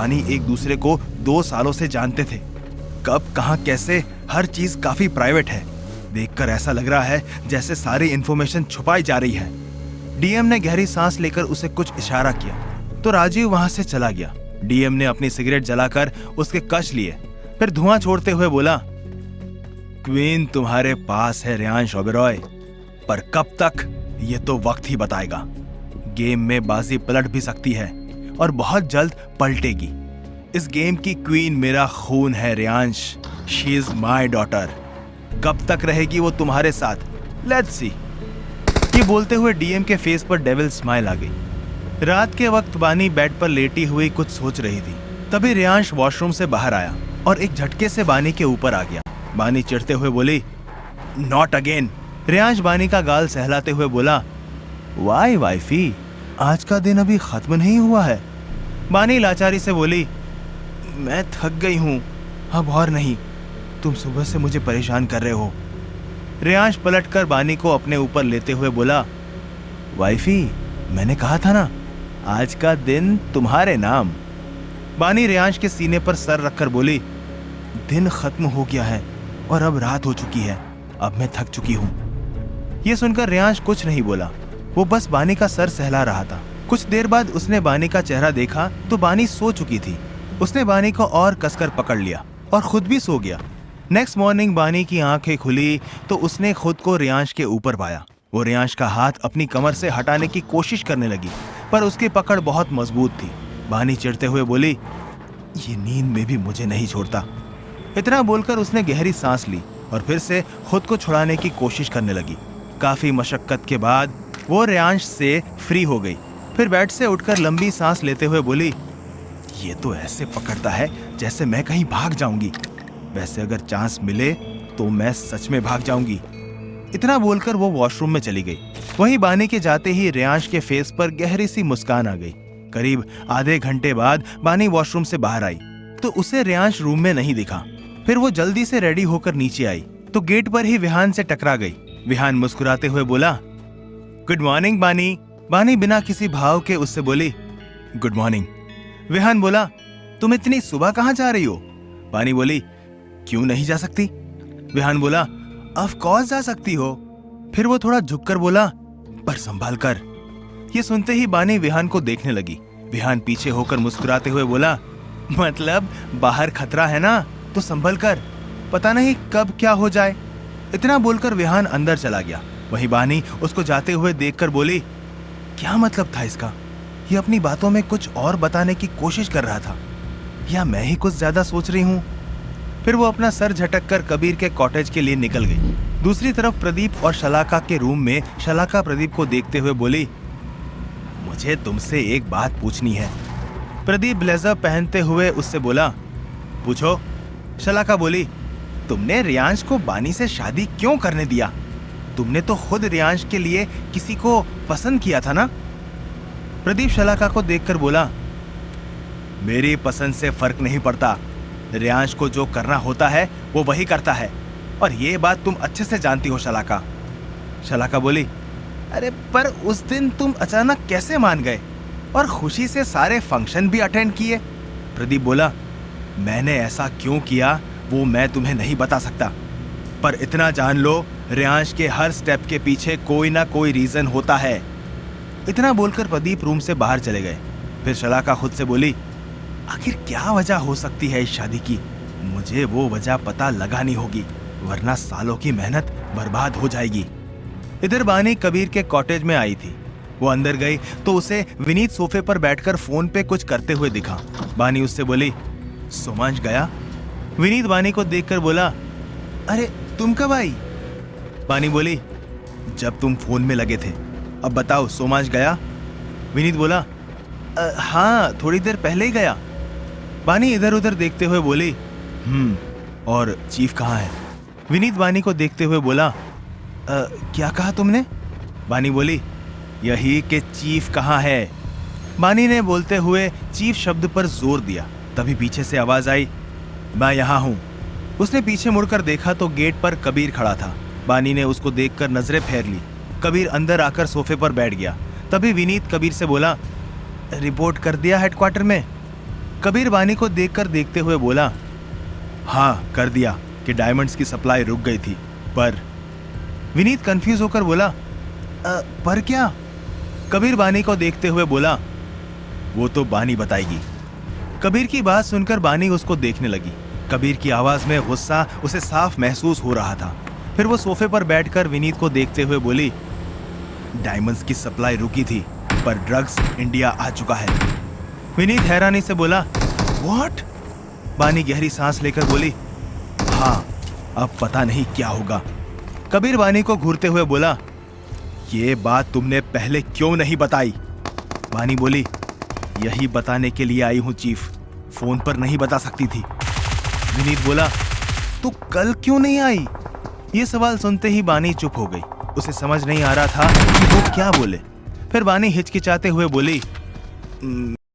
बानी एक दूसरे को 2 सालों से जानते थे। कब कहां कैसे हर चीज काफी प्राइवेट है। देखकर ऐसा लग रहा है जैसे सारी इन्फॉर्मेशन छुपाई जा रही है। डीएम ने गहरी सांस लेकर उसे कुछ इशारा किया तो राजीव वहां से चला गया। डीएम ने अपनी सिगरेट जलाकर उसके कश लिए, फिर धुआं छोड़ते हुए बोला, क्वीन तुम्हारे पास है रियांश ओबेरॉय, पर कब तक ये तो वक्त ही बताएगा। गेम में बाजी पलट भी सकती है और बहुत जल्द पलटेगी। इस गेम की क्वीन मेरा खून है Riyansh. She is my daughter. कब तक रहेगी वो तुम्हारे साथ, लेट्स सी। ये बोलते हुए डीएम के फेस पर डेविल स्माइल आ गई। रात के वक्त बानी बेड पर लेटी हुई कुछ सोच रही थी। तभी रियांश वॉशरूम से बाहर आया और एक झटके से बानी के ऊपर आ गया। बानी चिढ़ते हुए बोली, नॉट अगेन। रियांश बानी का गाल सहलाते हुए बोला, वाई वाइफी, आज का दिन अभी खत्म नहीं हुआ है। बानी लाचारी से बोली, मैं थक गई हूँ, अब और नहीं। तुम सुबह से मुझे परेशान कर रहे हो। रियांश पलटकर बानी को अपने ऊपर लेते हुए बोला, वाइफी, मैंने कहा था ना, आज का दिन तुम्हारे नाम। बानी रियांश के सीने पर सर रखकर बोली, दिन खत्म हो गया है और अब रात हो चुकी है। अब मैं थक चुकी हूँ। यह सुनकर रियांश कुछ नहीं बोला, वो बस बानी का सर सहला रहा था। कुछ देर बाद उसने बानी का चेहरा देखा तो बानी सो चुकी थी। उसने बानी को और कसकर पकड़ लिया और खुद भी सो गया। नेक्स्ट मॉर्निंग बानी की आंखें खुली तो उसने खुद को रियांश के ऊपर पाया। वो रियांश का हाथ अपनी कमर से हटाने की कोशिश करने लगी, पर उसकी पकड़ बहुत मजबूत थी। बानी चिढ़ते हुए बोली, ये नींद में भी मुझे नहीं छोड़ता। इतना बोलकर उसने गहरी सांस ली और फिर से खुद को छुड़ाने की कोशिश करने लगी। काफी मशक्कत के बाद वो रियांश से फ्री हो गई। फिर बेड से उठकर लंबी सांस लेते हुए बोली, ये तो ऐसे पकड़ता है जैसे मैं कहीं भाग जाऊंगी। वैसे अगर चांस मिले तो मैं सच में भाग जाऊंगी। इतना बोलकर वो वॉशरूम में चली गई। वहीं बानी के जाते ही रियांश के फेस पर गहरी सी मुस्कान आ गई। करीब आधे घंटे बाद बानी वॉशरूम से बाहर आई तो उसे रियांश रूम में नहीं दिखा। फिर वो जल्दी से रेडी होकर नीचे आई तो गेट पर ही विहान से टकरा गई। विहान मुस्कुराते हुए बोला, गुड मॉर्निंग बानी। बानी बिना किसी भाव के उससे बोली, गुड मॉर्निंग। विहान बोला, तुम इतनी सुबह कहाँ जा रही हो? बानी बोली, क्यों नहीं जा सकती? विहान बोला, ऑफ कोर्स जा सकती हो। फिर वो थोड़ा झुककर बोला, पर संभाल कर। ये सुनते ही बानी विहान को देखने लगी। विहान पीछे होकर मुस्कुराते हुए बोला, मतलब बाहर खतरा है ना, तो संभल कर, पता नहीं कब क्या हो जाए। इतना बोलकर विहान अंदर चला गया। वहीं बानी उसको जाते हुए देखकर बोली, क्या मतलब था इसका? ये अपनी बातों में कुछ और बताने की कोशिश कर रहा था, या मैं ही कुछ ज्यादा सोच रही हूँ? फिर वो अपना सर झटक कर कबीर के कॉटेज के लिए निकल गई। दूसरी तरफ प्रदीप और शलाका के रूम में शलाका प्रदीप को देखते हुए बोली, मुझे तुमसे एक बात पूछनी है। प्रदीप ब्लेजर पहनते हुए उससे बोला, पूछो। शलाका बोली, तुमने रियांश को बानी से शादी क्यों करने दिया? तुमने तो खुद रियांश के लिए किसी को पसंद किया था ना? प्रदीप शलाका को देखकर बोला, मेरी पसंद से फर्क नहीं पड़ता। रियांश को जो करना होता है वो वही करता है, और ये बात तुम अच्छे से जानती हो शलाका। शलाका बोली, अरे पर उस दिन तुम अचानक कैसे मान गए और खुशी से सारे फंक्शन भी अटेंड किए? प्रदीप बोला, मैंने ऐसा क्यों किया वो मैं तुम्हें नहीं बता सकता, पर इतना जान लो, रियांश के हर स्टेप के पीछे कोई ना कोई रीजन होता है। इतना बोलकर प्रदीप रूम से बाहर चले गए। फिर शलाका खुद से बोली, आखिर क्या वजह हो सकती है इस शादी की? मुझे वो वजह पता लगानी होगी, वरना सालों की मेहनत बर्बाद हो जाएगी। इधर बानी कबीर के कॉटेज में आई थी। वो अंदर गई तो उसे विनीत सोफे पर बैठकर फोन पे कुछ करते हुए दिखा। बानी उससे बोली, सोमांश गया? विनीत बानी को देखकर बोला, अरे तुम कब आई? बानी बोली, जब तुम फोन में लगे थे। अब बताओ, सोमांश गया? विनीत बोला, हाँ, थोड़ी देर पहले ही गया। बानी इधर उधर देखते हुए बोली, और चीफ कहाँ है? विनीत बानी को देखते हुए बोला, क्या कहा तुमने? बानी बोली, यही कि चीफ कहाँ है? बानी ने बोलते हुए चीफ शब्द पर जोर दिया। तभी पीछे से आवाज आई, मैं यहाँ हूँ। उसने पीछे मुड़कर देखा तो गेट पर कबीर खड़ा था। बानी ने उसको देखकर नजरें फेर ली। कबीर अंदर आकर सोफे पर बैठ गया। तभी विनीत कबीर से बोला, रिपोर्ट कर दिया हेडक्वार्टर में? कबीर बानी को देखकर देखते हुए बोला, हाँ कर दिया कि डायमंड्स की सप्लाई रुक गई थी, पर विनीत कंफ्यूज होकर बोला, पर क्या? कबीर बानी को देखते हुए बोला, वो तो बानी बताएगी। कबीर की बात सुनकर बानी उसको देखने लगी। कबीर की आवाज में गुस्सा उसे साफ महसूस हो रहा था। फिर वो सोफे पर बैठकर विनीत को देखते हुए बोली, डायमंड्स की सप्लाई रुकी थी, पर ड्रग्स इंडिया आ चुका है। विनीत हैरानी से बोला, व्हाट? बानी गहरी सांस लेकर बोली, हाँ, अब पता नहीं क्या होगा। कबीर बानी को घूरते हुए बोला, ये बात तुमने पहले क्यों नहीं बताई? बानी बोली, यही बताने के लिए आई हूं चीफ, फोन पर नहीं बता सकती थी। विनीत बोला, तो कल क्यों नहीं आई? ये सवाल सुनते ही बानी चुप हो गई। उसे समझ नहीं आ रहा था कि वो क्या बोले। फिर बानी हिचकिचाते हुए बोली,